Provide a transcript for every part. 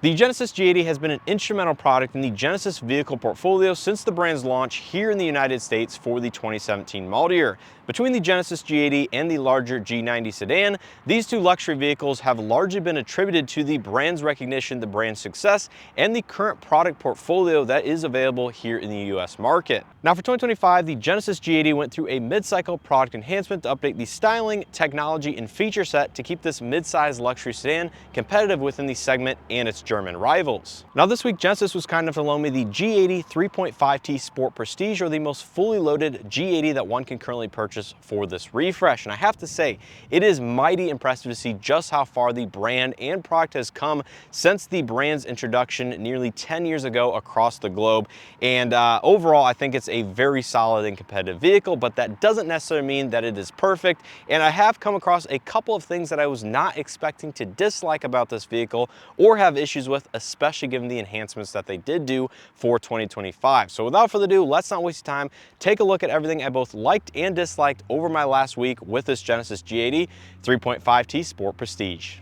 The Genesis G80 has been an instrumental product in the Genesis vehicle portfolio since the brand's launch here in the United States for the 2017 model year. Between the Genesis G80 and the larger G90 sedan, these two luxury vehicles have largely been attributed to the brand's recognition, the brand's success, and the current product portfolio that is available here in the US market. Now for 2025, the Genesis G80 went through a mid-cycle product enhancement to update the styling, technology, and feature set to keep this mid-size luxury sedan competitive within the segment and its German rivals. Now this week, Genesis was kind enough to loan me the G80 3.5T Sport Prestige, or the most fully loaded G80 that one can currently purchase for this refresh. And I have to say, it is mighty impressive to see just how far the brand and product has come since the brand's introduction nearly 10 years ago across the globe. And overall, I think it's a very solid and competitive vehicle, but that doesn't necessarily mean that it is perfect. And I have come across a couple of things that I was not expecting to dislike about this vehicle or have issues with, especially given the enhancements that they did do for 2025. So without further ado, let's not waste time. Take a look at everything I both liked and disliked over my last week with this Genesis G80 3.5T Sport Prestige.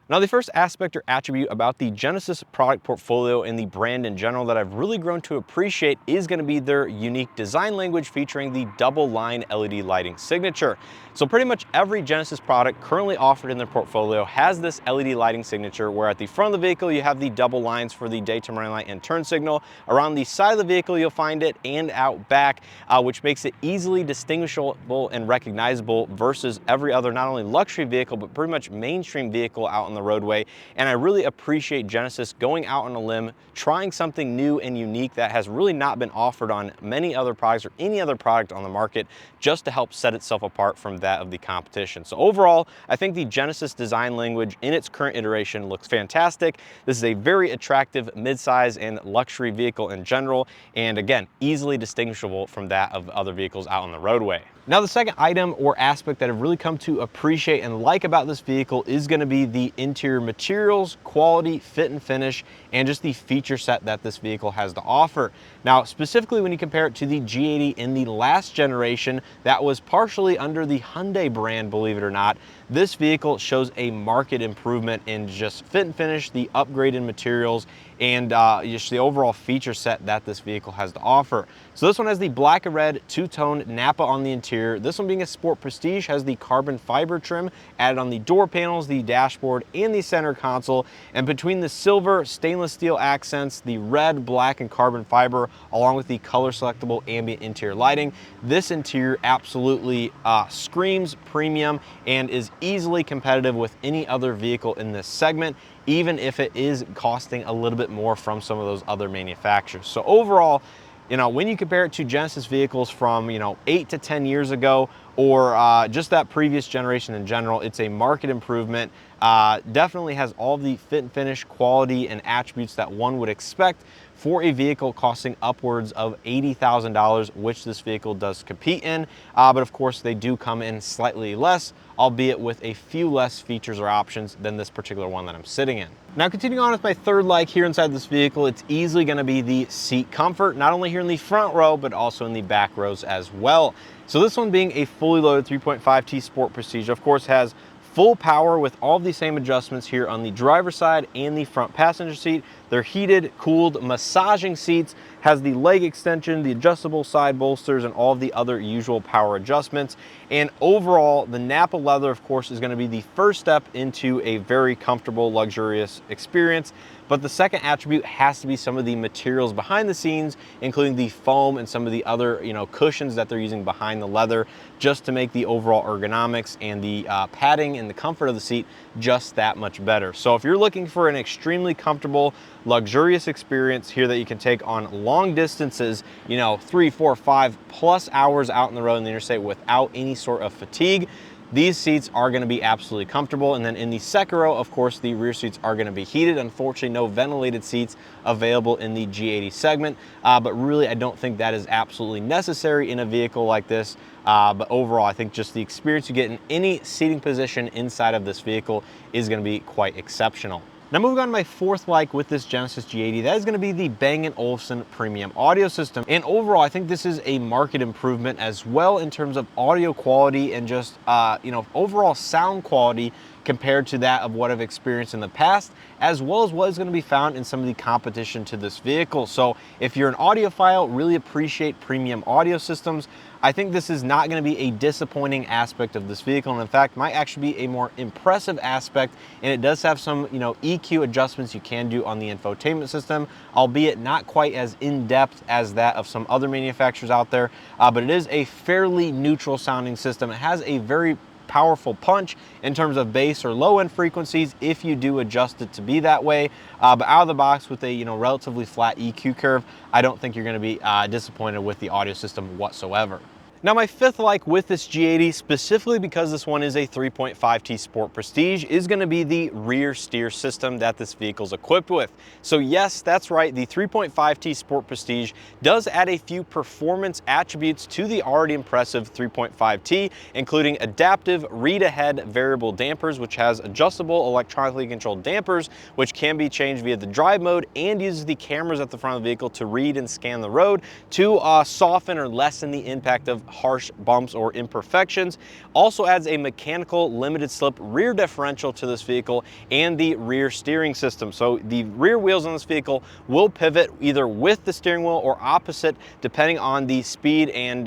Now, the first aspect or attribute about the Genesis product portfolio and the brand in general that I've really grown to appreciate is going to be their unique design language featuring the double line LED lighting signature. So pretty much every Genesis product currently offered in their portfolio has this LED lighting signature, where at the front of the vehicle you have the double lines for the daytime running light and turn signal. Around the side of the vehicle you'll find it, and out back, which makes it easily distinguishable and recognizable versus every other not only luxury vehicle but pretty much mainstream vehicle out on the roadway. And I really appreciate Genesis going out on a limb, trying something new and unique that has really not been offered on many other products or any other product on the market, just to help set itself apart from that of the competition. So overall, I think the Genesis design language in its current iteration looks fantastic. This is a very attractive midsize and luxury vehicle in general, and again, easily distinguishable from that of other vehicles out on the roadway. Now, the second item or aspect that I've really come to appreciate and like about this vehicle is going to be the interior materials, quality, fit and finish, and just the feature set that this vehicle has to offer. Now, specifically when you compare it to the G80 in the last generation that was partially under the Hyundai brand, believe it or not, this vehicle shows a marked improvement in just fit and finish, the upgraded materials, and just the overall feature set that this vehicle has to offer. So this one has the black and red two-tone Nappa on the interior. This one, being a Sport Prestige, has the carbon fiber trim added on the door panels, the dashboard, and the center console. And between the silver stainless steel accents, the red, black, and carbon fiber, along with the color selectable ambient interior lighting, this interior absolutely screams premium and is easily competitive with any other vehicle in this segment, even if it is costing a little bit more from some of those other manufacturers. So overall, when you compare it to Genesis vehicles from 8 to 10 years ago, or just that previous generation in general, it's a market improvement. Definitely has all the fit and finish, quality, and attributes that one would expect for a vehicle costing upwards of $80,000, which this vehicle does compete in. But of course, they do come in slightly less, albeit with a few less features or options than this particular one that I'm sitting in. Now, continuing on with my third like here inside this vehicle, it's easily going to be the seat comfort, not only here in the front row, but also in the back rows as well. So this one, being a fully loaded 3.5T Sport Prestige, of course has full power with all of the same adjustments here on the driver's side and the front passenger seat. They're heated, cooled, massaging seats, has the leg extension, the adjustable side bolsters, and all of the other usual power adjustments. And overall, the Nappa leather, of course, is going to be the first step into a very comfortable, luxurious experience. But the second attribute has to be some of the materials behind the scenes, including the foam and some of the other cushions that they're using behind the leather, just to make the overall ergonomics and the padding and the comfort of the seat just that much better. So if you're looking for an extremely comfortable, luxurious experience here that you can take on long distances, 3, 4, 5+ hours out on the road in the interstate without any sort of fatigue, these seats are going to be absolutely comfortable. And then in the second row, of course, the rear seats are going to be heated. Unfortunately, no ventilated seats available in the G80 segment, but really I don't think that is absolutely necessary in a vehicle like this. But overall, I think just the experience you get in any seating position inside of this vehicle is going to be quite exceptional. Now, moving on to my fourth like with this Genesis G80, that is going to be the Bang & Olufsen premium audio system. And overall, I think this is a market improvement as well in terms of audio quality and just overall sound quality compared to that of what I've experienced in the past, as well as what is going to be found in some of the competition to this vehicle. So if you're an audiophile, really appreciate premium audio systems, I think this is not going to be a disappointing aspect of this vehicle, and in fact might actually be a more impressive aspect. And it does have some, EQ adjustments you can do on the infotainment system, albeit not quite as in-depth as that of some other manufacturers out there, but it is a fairly neutral sounding system. It has a very powerful punch in terms of bass or low end frequencies if you do adjust it to be that way, but out of the box with a relatively flat EQ curve, I don't think you're going to be disappointed with the audio system whatsoever. Now, my fifth like with this G80, specifically because this one is a 3.5T Sport Prestige, is going to be the rear steer system that this vehicle is equipped with. So yes, that's right, the 3.5T Sport Prestige does add a few performance attributes to the already impressive 3.5T, including adaptive read-ahead variable dampers, which has adjustable electronically controlled dampers, which can be changed via the drive mode, and uses the cameras at the front of the vehicle to read and scan the road to soften or lessen the impact of harsh bumps or imperfections. Also adds a mechanical limited slip rear differential to this vehicle and the rear steering system. So the rear wheels on this vehicle will pivot either with the steering wheel or opposite, depending on the speed and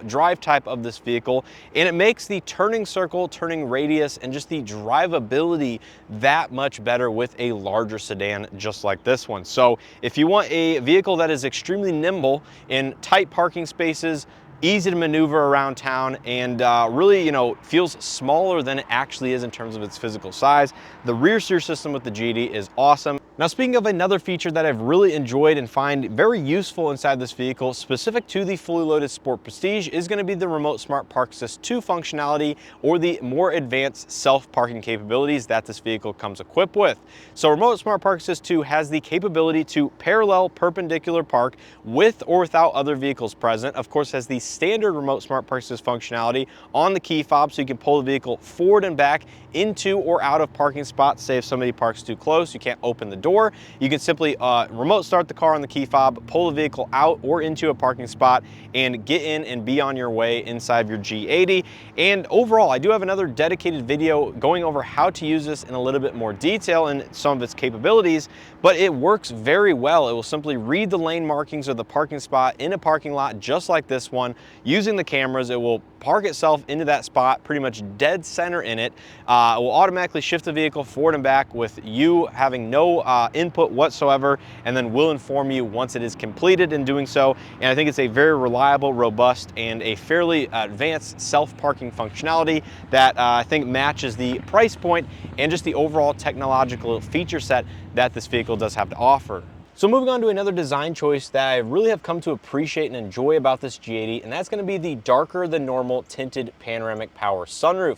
drive type of this vehicle. And it makes the turning circle, turning radius, and just the drivability that much better with a larger sedan just like this one. So if you want a vehicle that is extremely nimble in tight parking spaces, easy to maneuver around town, and really, feels smaller than it actually is in terms of its physical size, the rear steer system with the G80 is awesome. Now, speaking of another feature that I've really enjoyed and find very useful inside this vehicle, specific to the fully loaded Sport Prestige, is going to be the Remote Smart Park Assist 2 functionality, or the more advanced self-parking capabilities that this vehicle comes equipped with. So Remote Smart Park Assist 2 has the capability to parallel perpendicular park with or without other vehicles present. Of course, has the standard Remote Smart Park Assist functionality on the key fob, so you can pull the vehicle forward and back into or out of parking spots. Say if somebody parks too close, you can't open the door, you can simply remote start the car on the key fob, pull the vehicle out or into a parking spot, and get in and be on your way inside your G80. And overall, I do have another dedicated video going over how to use this in a little bit more detail and some of its capabilities, but it works very well. It will simply read the lane markings of the parking spot in a parking lot just like this one. Using the cameras, it will park itself into that spot, pretty much dead center in it. It will automatically shift the vehicle forward and back with you having no input whatsoever, and then will inform you once it is completed in doing so. And I think it's a very reliable, robust, and a fairly advanced self-parking functionality that I think matches the price point and just the overall technological feature set that this vehicle does have to offer. So moving on to another design choice that I really have come to appreciate and enjoy about this G80, and that's going to be the darker than normal tinted panoramic power sunroof.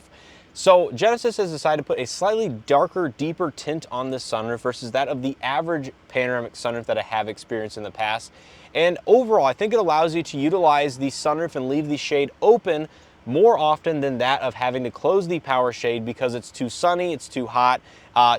So Genesis has decided to put a slightly darker, deeper tint on this sunroof versus that of the average panoramic sunroof that I have experienced in the past. And overall, I think it allows you to utilize the sunroof and leave the shade open more often than that of having to close the power shade because it's too sunny, it's too hot,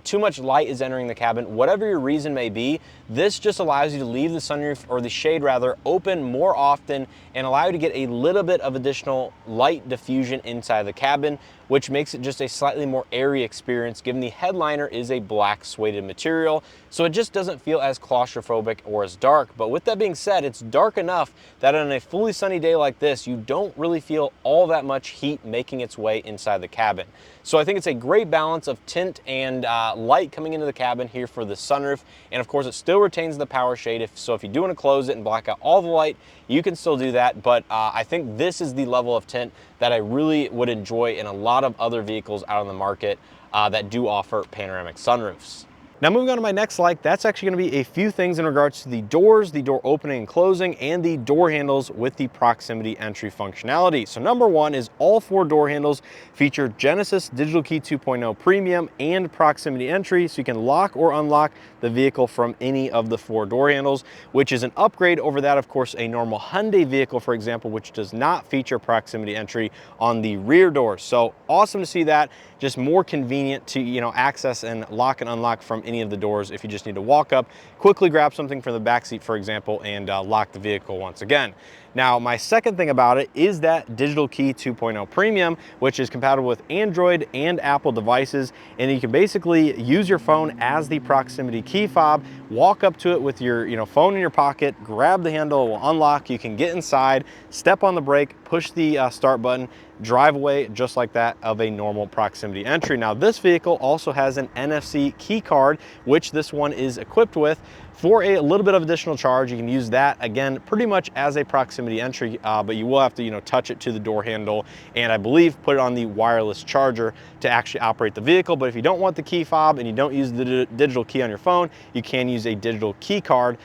too much light is entering the cabin. Whatever your reason may be, this just allows you to leave the sunroof, or the shade rather, open more often and allow you to get a little bit of additional light diffusion inside the cabin, which makes it just a slightly more airy experience given the headliner is a black suede material, so it just doesn't feel as claustrophobic or as dark. But with that being said, it's dark enough that on a fully sunny day like this, you don't really feel all that much heat making its way inside the cabin. So I think it's a great balance of tint and light coming into the cabin here for the sunroof, and of course it still retains the power shade, so if you do want to close it and black out all the light, you can still do that. But I think this is the level of tint that I really would enjoy in a lot of other vehicles out on the market that do offer panoramic sunroofs. Now moving on to my next like, that's actually going to be a few things in regards to the doors, the door opening and closing, and the door handles with the proximity entry functionality. So number one is all 4 door handles feature Genesis Digital Key 2.0 Premium and proximity entry, so you can lock or unlock the vehicle from any of the 4 door handles, which is an upgrade over that, of course, a normal Hyundai vehicle, for example, which does not feature proximity entry on the rear doors. So awesome to see that, just more convenient to access and lock and unlock from any any of the doors if you just need to walk up, quickly grab something from the back seat, for example, and lock the vehicle once again. Now, my second thing about it is that Digital Key 2.0 Premium, which is compatible with Android and Apple devices, and you can basically use your phone as the proximity key fob, walk up to it with your phone in your pocket, grab the handle, it will unlock, you can get inside, step on the brake, push the start button, drive away just like that of a normal proximity entry. Now, this vehicle also has an NFC key card, which this one is equipped with. For a little bit of additional charge, you can use that, again, pretty much as a proximity entry, but you will have to, touch it to the door handle, and I believe put it on the wireless charger to actually operate the vehicle. But if you don't want the key fob and you don't use the digital key on your phone, you can use a digital key card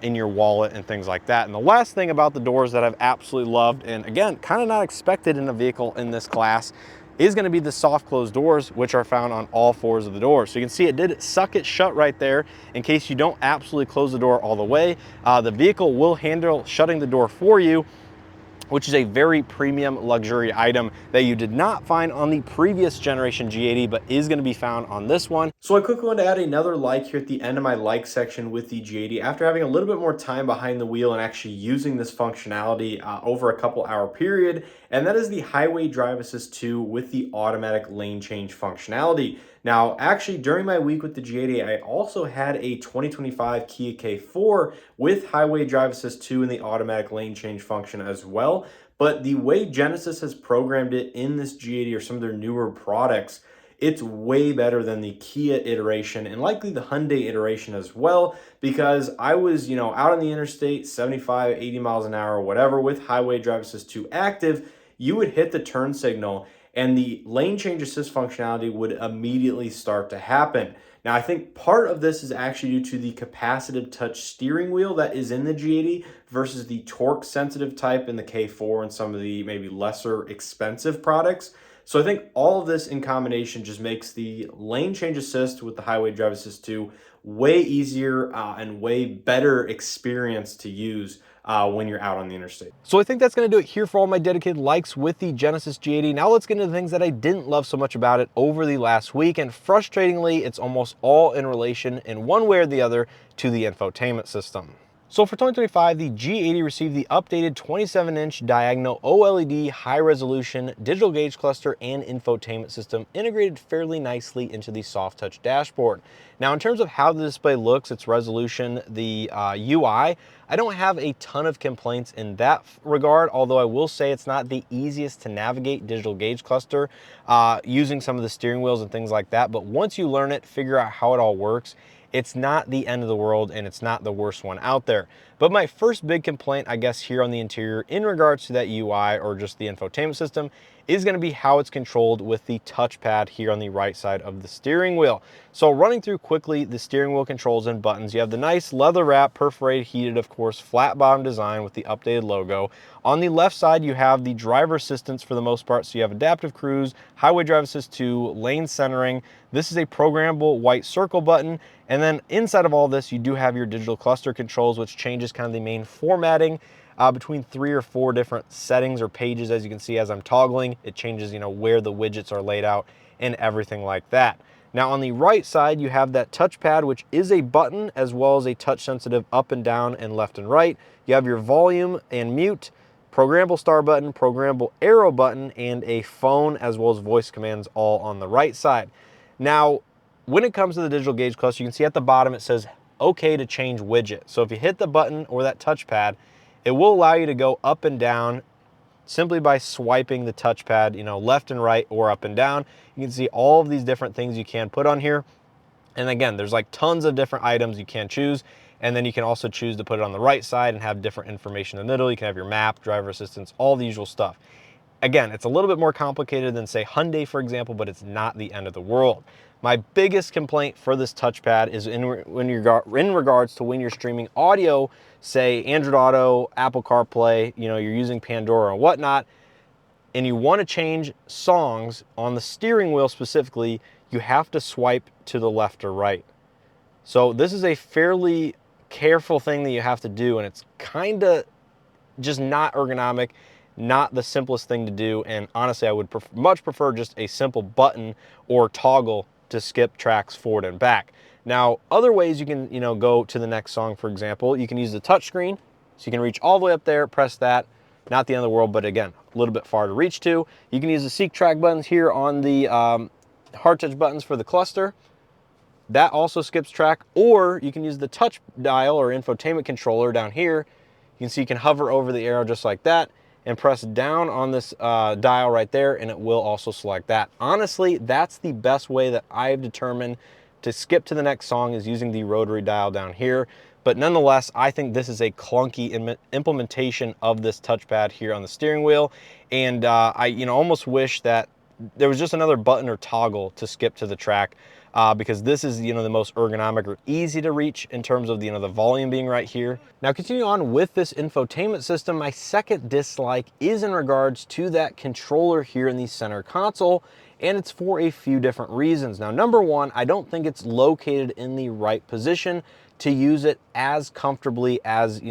in your wallet and things like that. And the last thing about the doors that I've absolutely loved, and again, kind of not expected in a vehicle in this class, is going to be the soft close doors, which are found on all fours of the doors. So you can see it did suck it shut right there in case you don't absolutely close the door all the way. The vehicle will handle shutting the door for you, which is a very premium luxury item that you did not find on the previous generation G80, but is gonna be found on this one. So I quickly want to add another like here at the end of my like section with the G80 after having a little bit more time behind the wheel and actually using this functionality over a couple hour period, and that is the Highway Drive Assist 2 with the automatic lane change functionality. Now, actually, during my week with the G80, I also had a 2025 Kia K4 with Highway Drive Assist 2 and the automatic lane change function as well. But the way Genesis has programmed it in this G80 or some of their newer products, it's way better than the Kia iteration and likely the Hyundai iteration as well, because I was, out on the interstate, 75, 80 miles an hour, whatever, with Highway Drive Assist 2 active, you would hit the turn signal and the lane change assist functionality would immediately start to happen. Now, I think part of this is actually due to the capacitive touch steering wheel that is in the G80 versus the torque sensitive type in the K4 and some of the maybe lesser expensive products. So I think all of this in combination just makes the lane change assist with the Highway Drive Assist 2 way easier and way better experience to use when you're out on the interstate. So I think that's going to do it here for all my dedicated likes with the Genesis G80. Now let's get into the things that I didn't love so much about it over the last week, and frustratingly, it's almost all in relation in one way or the other to the infotainment system. So for 2025, the G80 received the updated 27-inch diagonal OLED high-resolution digital gauge cluster and infotainment system integrated fairly nicely into the soft touch dashboard. Now, in terms of how the display looks, its resolution, the UI, I don't have a ton of complaints in that regard, although I will say it's not the easiest to navigate digital gauge cluster using some of the steering wheels and things like that. But once you learn it, figure out how it all works, it's not the end of the world and it's not the worst one out there. But my first big complaint, I guess, here on the interior in regards to that UI or just the infotainment system is going to be how it's controlled with the touchpad here on the right side of the steering wheel. So running through quickly the steering wheel controls and buttons, you have the nice leather wrap, perforated, heated, of course, flat bottom design with the updated logo. On the left side, you have the driver assistance for the most part. So you have adaptive cruise, highway drive assist 2, lane centering. This is a programmable white circle button. And then inside of all this, you do have your digital cluster controls, which changes kind of the main formatting between 3 or 4 different settings or pages. As you can see, as I'm toggling, it changes, where the widgets are laid out and everything like that. Now on the right side, you have that touchpad, which is a button as well as a touch sensitive up and down and left and right. You have your volume and mute, programmable start button, programmable arrow button, and a phone as well as voice commands all on the right side. Now, when it comes to the digital gauge cluster, you can see at the bottom it says okay to change widget. So if you hit the button or that touchpad, it will allow you to go up and down simply by swiping the touchpad, left and right or up and down. You can see all of these different things you can put on here. And again, there's like tons of different items you can choose. And then you can also choose to put it on the right side and have different information in the middle. You can have your map, driver assistance, all the usual stuff. Again, it's a little bit more complicated than, say, Hyundai, for example, but it's not the end of the world. My biggest complaint for this touchpad is in regards to when you're streaming audio, say Android Auto, Apple CarPlay, you're using Pandora or whatnot, and you want to change songs on the steering wheel specifically, you have to swipe to the left or right. So this is a fairly careful thing that you have to do, and it's kind of just not ergonomic, not the simplest thing to do. And honestly, I would much prefer just a simple button or toggle to skip tracks forward and back. Now, other ways you can, go to the next song, for example, you can use the touch screen. So you can reach all the way up there, press that. Not the end of the world, but again, a little bit far to reach to. You can use the seek track buttons here on the hard touch buttons for the cluster. That also skips track, or you can use the touch dial or infotainment controller down here. You can see you can hover over the arrow just like that and press down on this dial right there, and it will also select that. Honestly, that's the best way that I've determined to skip to the next song, is using the rotary dial down here. But nonetheless, I think this is a clunky implementation of this touchpad here on the steering wheel. And I almost wish that there was just another button or toggle to skip to the track, because this is the most ergonomic or easy to reach in terms of the volume being right here. Now, continue on with this infotainment system, my second dislike is in regards to that controller here in the center console, and it's for a few different reasons. Now, number one, I don't think it's located in the right position to use it as comfortably as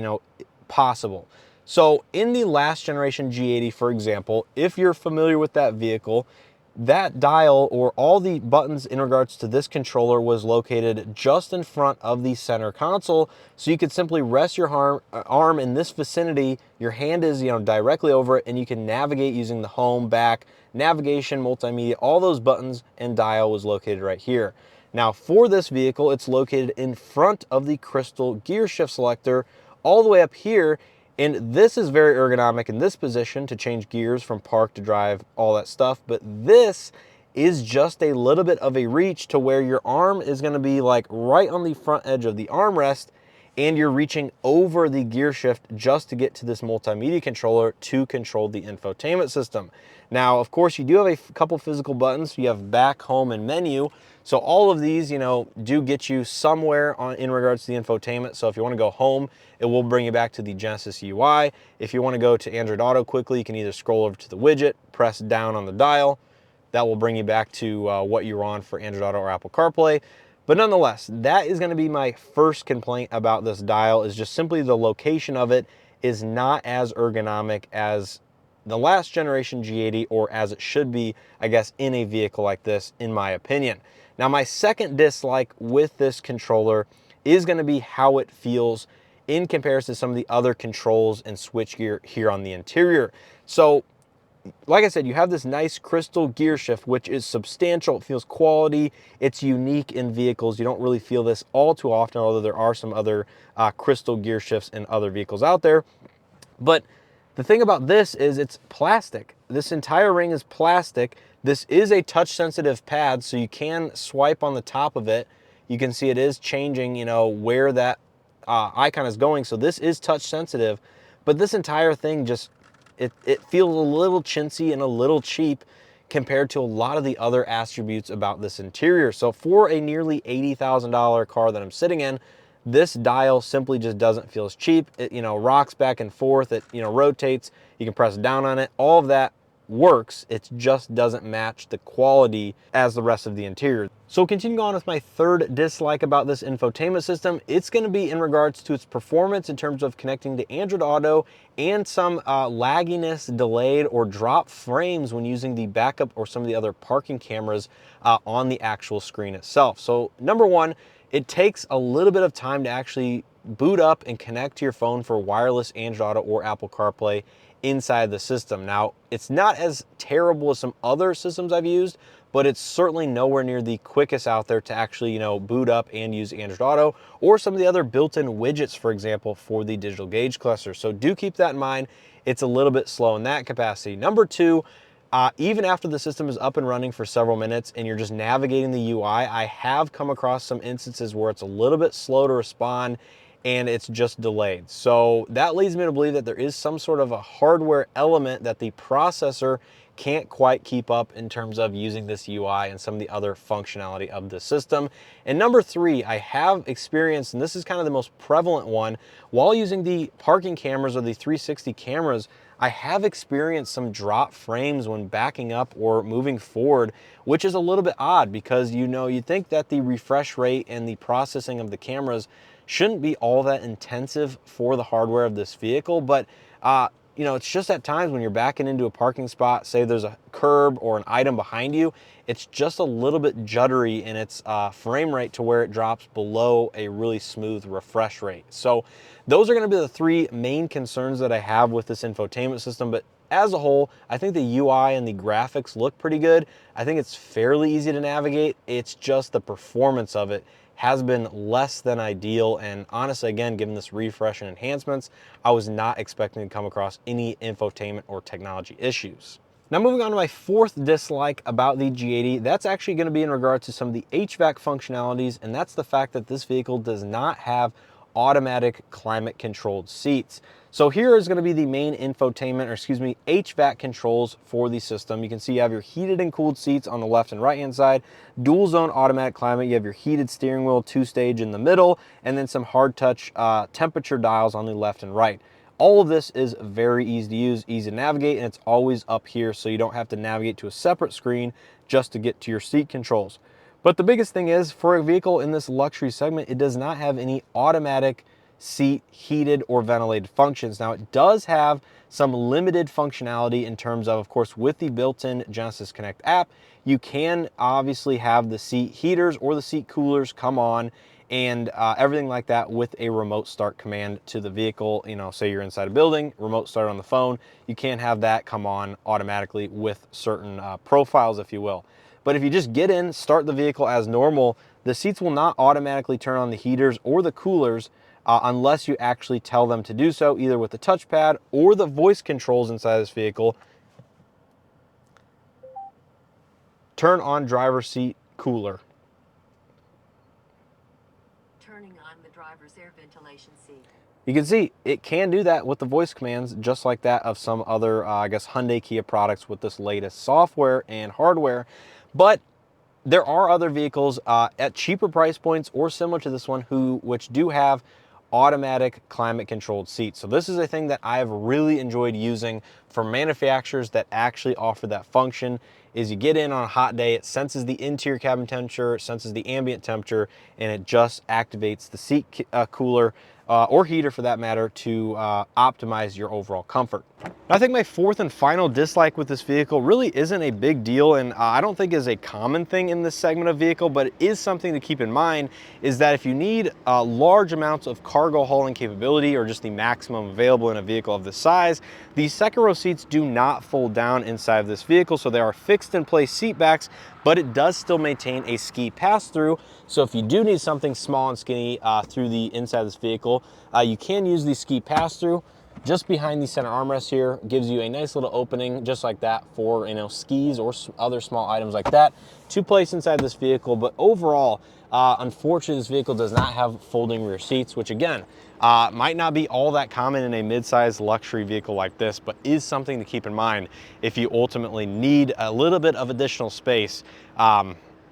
possible. So in the last generation G80, for example, if you're familiar with that vehicle, that dial or all the buttons in regards to this controller was located just in front of the center console. So you could simply rest your arm in this vicinity. Your hand is directly over it, and you can navigate using the home, back, navigation, multimedia, all those buttons, and dial was located right here. Now for this vehicle, it's located in front of the crystal gear shift selector all the way up here. And this is very ergonomic in this position to change gears from park to drive, all that stuff. But this is just a little bit of a reach to where your arm is going to be like right on the front edge of the armrest, and you're reaching over the gear shift just to get to this multimedia controller to control the infotainment system. Now, of course, you do have a couple physical buttons. You have back, home, and menu. So all of these, do get you somewhere in regards to the infotainment. So if you want to go home, it will bring you back to the Genesis UI. If you want to go to Android Auto quickly, you can either scroll over to the widget, press down on the dial. That will bring you back to what you were on for Android Auto or Apple CarPlay. But nonetheless, that is going to be my first complaint about this dial, is just simply the location of it is not as ergonomic as the last generation G80, or as it should be, I guess, in a vehicle like this, in my opinion. Now, my second dislike with this controller is going to be how it feels in comparison to some of the other controls and switchgear here on the interior. So, like I said, you have this nice crystal gear shift, which is substantial. It feels quality. It's unique in vehicles. You don't really feel this all too often, although there are some other crystal gear shifts in other vehicles out there. But the thing about this is it's plastic. This entire ring is plastic. This is a touch sensitive pad, so you can swipe on the top of it. You can see it is changing, where that icon is going. So this is touch sensitive, but this entire thing just, it feels a little chintzy and a little cheap compared to a lot of the other attributes about this interior. So for a nearly $80,000 car that I'm sitting in, this dial simply just doesn't feel as cheap. It, rocks back and forth. It, rotates. You can press down on it. All of that works. It just doesn't match the quality as the rest of the interior. So continuing on with my third dislike about this infotainment system, it's going to be in regards to its performance in terms of connecting to Android Auto and some lagginess, delayed, or drop frames when using the backup or some of the other parking cameras on the actual screen itself. So number one, it takes a little bit of time to actually boot up and connect to your phone for wireless Android Auto or Apple CarPlay inside the system. Now, it's not as terrible as some other systems I've used, but it's certainly nowhere near the quickest out there to actually, boot up and use Android Auto or some of the other built-in widgets, for example, for the digital gauge cluster. So do keep that in mind. It's a little bit slow in that capacity. Number two, even after the system is up and running for several minutes and you're just navigating the UI, I have come across some instances where it's a little bit slow to respond and it's just delayed. So that leads me to believe that there is some sort of a hardware element that the processor can't quite keep up in terms of using this UI and some of the other functionality of the system. And number three, I have experienced, and this is kind of the most prevalent one, while using the parking cameras or the 360 cameras, I have experienced some drop frames when backing up or moving forward, which is a little bit odd because you think that the refresh rate and the processing of the cameras shouldn't be all that intensive for the hardware of this vehicle, but you know, it's just at times when you're backing into a parking spot, say there's a curb or an item behind you, it's just a little bit juddery in its frame rate to where it drops below a really smooth refresh rate. So those are going to be the three main concerns that I have with this infotainment system. But as a whole, I think the UI and the graphics look pretty good. I think it's fairly easy to navigate. It's just the performance of it has been less than ideal. And honestly, again, given this refresh and enhancements, I was not expecting to come across any infotainment or technology issues. Now moving on to my fourth dislike about the G80, that's actually going to be in regard to some of the HVAC functionalities, and that's the fact that this vehicle does not have automatic climate controlled seats. So here is going to be the main infotainment, or excuse me, HVAC controls for the system. You can see you have your heated and cooled seats on the left and right hand side, dual zone automatic climate, you have your heated steering wheel, 2-stage in the middle, and then some hard touch temperature dials on the left and right. All of this is very easy to use, easy to navigate, and it's always up here so you don't have to navigate to a separate screen just to get to your seat controls. But the biggest thing is, for a vehicle in this luxury segment, it does not have any automatic seat heated or ventilated functions. Now it does have some limited functionality in terms of course, with the built-in Genesis Connect app, you can obviously have the seat heaters or the seat coolers come on and everything like that with a remote start command to the vehicle. You know, say you're inside a building, remote start on the phone, you can have that come on automatically with certain profiles, if you will. But if you just get in, start the vehicle as normal, the seats will not automatically turn on the heaters or the coolers unless you actually tell them to do so, either with the touchpad or the voice controls inside this vehicle. Turn on driver's seat cooler. Turning on the driver's air ventilation seat. You can see it can do that with the voice commands, just like that of some other, I guess, Hyundai Kia products with this latest software and hardware. But there are other vehicles at cheaper price points or similar to this one which do have automatic climate controlled seats. So this is a thing that I've really enjoyed using for manufacturers that actually offer that function. Is you get in on a hot day, it senses the interior cabin temperature, it senses the ambient temperature, and it just activates the seat cooler or heater for that matter to optimize your overall comfort. I think my fourth and final dislike with this vehicle really isn't a big deal, and I don't think is a common thing in this segment of vehicle, but it is something to keep in mind, is that if you need large amounts of cargo hauling capability or just the maximum available in a vehicle of this size, the second row seats do not fold down inside of this vehicle, so they are fixed in place seat backs, but it does still maintain a ski pass-through. So if you do need something small and skinny through the inside of this vehicle, you can use the ski pass-through. Just behind the center armrest here gives you a nice little opening just like that for, you know, skis or other small items like that to place inside this vehicle. But overall, unfortunately, this vehicle does not have folding rear seats, which again, might not be all that common in a mid-sized luxury vehicle like this, but is something to keep in mind if you ultimately need a little bit of additional space,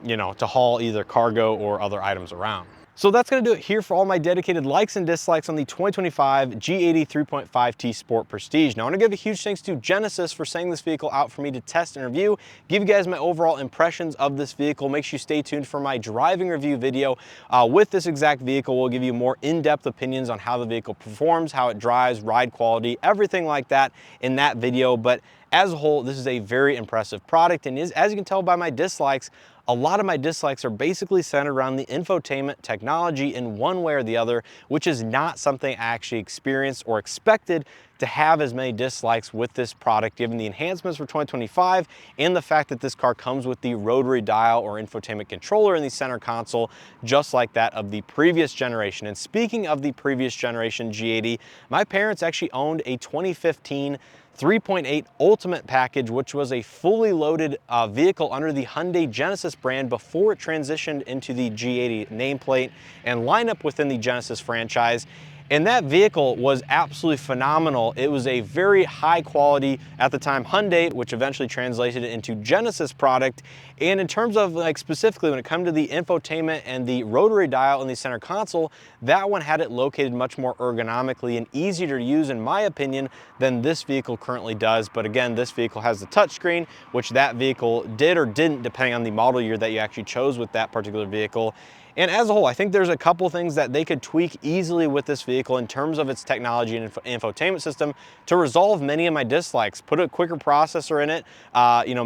you know, to haul either cargo or other items around. So that's going to do it here for all my dedicated likes and dislikes on the 2025 G80 3.5T Sport Prestige. Now I want to give a huge thanks to Genesis for sending this vehicle out for me to test and review, give you guys my overall impressions of this vehicle. Make sure you stay tuned for my driving review video with this exact vehicle. We'll give you more in-depth opinions on how the vehicle performs, how it drives, ride quality, everything like that in that video. But as a whole, this is a very impressive product, and as you can tell by my dislikes, a lot of my dislikes are basically centered around the infotainment technology in one way or the other, which is not something I actually experienced or expected to have as many dislikes with this product, given the enhancements for 2025 and the fact that this car comes with the rotary dial or infotainment controller in the center console, just like that of the previous generation. And speaking of the previous generation G80, my parents actually owned a 2015 3.8 Ultimate package, which was a fully loaded vehicle under the Hyundai Genesis brand before it transitioned into the G80 nameplate and lineup within the Genesis franchise. And that vehicle was absolutely phenomenal. It was a very high quality, at the time, Hyundai, which eventually translated it into Genesis product. And in terms of like specifically when it comes to the infotainment and the rotary dial in the center console, that one had it located much more ergonomically and easier to use, in my opinion, than this vehicle currently does. But again, this vehicle has the touchscreen, which that vehicle did or didn't, depending on the model year that you actually chose with that particular vehicle. And as a whole, I think there's a couple things that they could tweak easily with this vehicle in terms of its technology and infotainment system to resolve many of my dislikes. Put a quicker processor in it,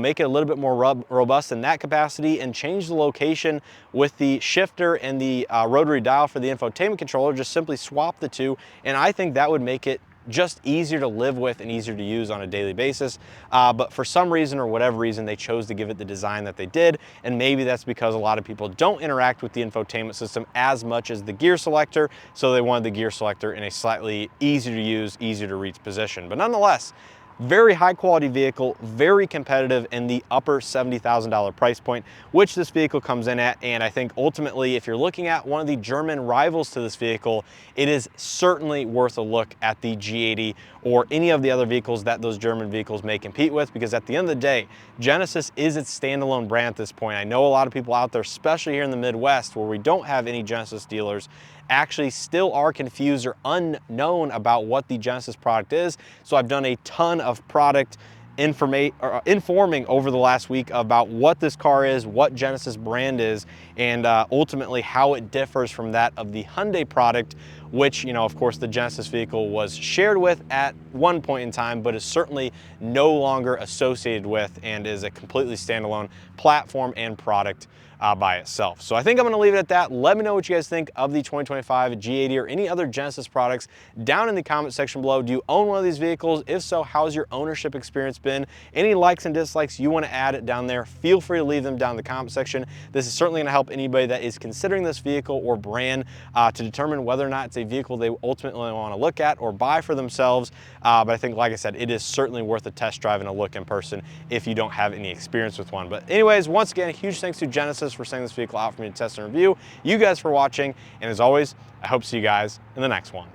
make it a little bit more robust in that capacity, and change the location with the shifter and the rotary dial for the infotainment controller. Just simply swap the two, and I think that would make it just easier to live with and easier to use on a daily basis. But for some reason or whatever reason, they chose to give it the design that they did. And maybe that's because a lot of people don't interact with the infotainment system as much as the gear selector. So they wanted the gear selector in a slightly easier to use, easier to reach position. But nonetheless, very high quality vehicle, very competitive in the upper $70,000 price point, which this vehicle comes in at. And I think ultimately, if you're looking at one of the German rivals to this vehicle, it is certainly worth a look at the G80 or any of the other vehicles that those German vehicles may compete with, because at the end of the day, Genesis is its standalone brand at this point. I know a lot of people out there, especially here in the Midwest where we don't have any Genesis dealers, actually still are confused or unknown about what the Genesis product is. So I've done a ton of product informing over the last week about what this car is, what Genesis brand is, and ultimately how it differs from that of the Hyundai product, which, of course, the Genesis vehicle was shared with at one point in time, but is certainly no longer associated with and is a completely standalone platform and product by itself. So I think I'm going to leave it at that. Let me know what you guys think of the 2025 G80 or any other Genesis products down in the comment section below. Do you own one of these vehicles? If so, how's your ownership experience been? Any likes and dislikes you want to add down there, feel free to leave them down in the comment section. This is certainly going to help anybody that is considering this vehicle or brand to determine whether or not it's a vehicle they ultimately want to look at or buy for themselves. But I think, like I said, it is certainly worth a test drive and a look in person if you don't have any experience with one. But anyways, once again, a huge thanks to Genesis for sending this vehicle out for me to test and review. You guys for watching, and as always, I hope to see you guys in the next one.